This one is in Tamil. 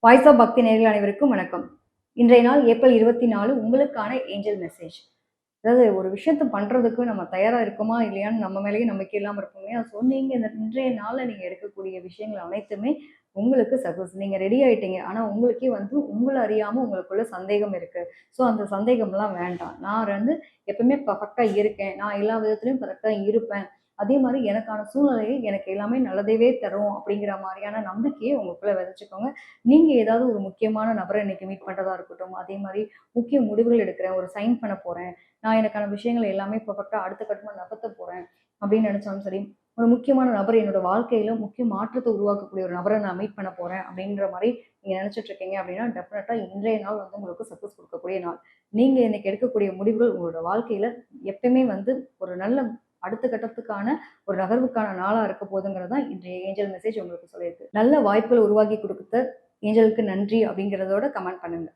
வாய்ஸ் ஆஃப் பக்தி நேயர்கள் அனைவருக்கும் வணக்கம். இன்றைய நாள் ஏப்ரல் 24 உங்களுக்கான ஏஞ்சல் மெசேஜ். அதாவது ஒரு விஷயத்த பண்றதுக்கு நம்ம தயாரா இருக்கோமா இல்லையான்னு நம்ம மேலேயே நம்பிக்கை இல்லாம இருப்போம் இல்லையா? ஸோ நீங்க இந்த இன்றைய நாள்ல நீங்க எடுக்கக்கூடிய விஷயங்கள் அனைத்துமே உங்களுக்கு சக்சஸ். நீங்க ரெடி ஆயிட்டீங்க. ஆனா உங்களுக்கே உங்கள அறியாம உங்களுக்குள்ள சந்தேகம் இருக்கு. ஸோ அந்த சந்தேகம்லாம் வேண்டாம். நான் எப்பவுமே பெர்ஃபெக்ட்டா இருக்கேன். நான் எல்லா விதத்திலயும் கரெக்ட்டா இருப்பேன். அதே மாரி எனக்கான சூழ்நிலையை எனக்கு எல்லாமே நல்லதேவே தரும் அப்படிங்கிற மாரியான நம்பிக்கைய உங்களுக்குள்ள விதைச்சுக்கோங்க. நீங்க ஏதாவது ஒரு முக்கியமான நபர இன்னைக்கு மீட் பண்றதா இருக்கட்டும், அதே மாரி முக்கிய முடிவுகள் எடுக்கிறேன், ஒரு சைன் பண்ண போறேன். நான் எனக்கான விஷயங்கள் எல்லாமே பெர்ஃபெக்ட்டா அடுத்த கட்டமா நகர்த்த போறேன் அப்படின்னு நினைச்சாலும் சரி, ஒரு முக்கியமான நபர் என்னோட வாழ்க்கையில முக்கிய மாற்றத்தை உருவாக்கக்கூடிய ஒரு நபரை நான் மீட் பண்ண போறேன் அப்படின்ற மாரி நீங்க நினைச்சிட்டு இருக்கீங்க அப்படின்னா, டெஃபினட்டா இன்றைய நாள் உங்களுக்கு சக்சஸ் குடுக்கக்கூடிய நாள். நீங்க இன்னைக்கு எடுக்கக்கூடிய முடிவுகள் உங்களோட வாழ்க்கையில எப்பயுமே ஒரு நல்ல அடுத்த கட்டத்துக்கான ஒரு நகர்வுக்கான நாளா இருக்க போதுங்கிறது தான் இன்றைய ஏஞ்சல் மெசேஜ் உங்களுக்கு சொல்லியிருக்கு. நல்ல வாய்ப்புகள் உருவாக்கி குடுத்த ஏஞ்சலுக்கு நன்றி அப்படிங்கிறதோட கமெண்ட் பண்ணுங்க.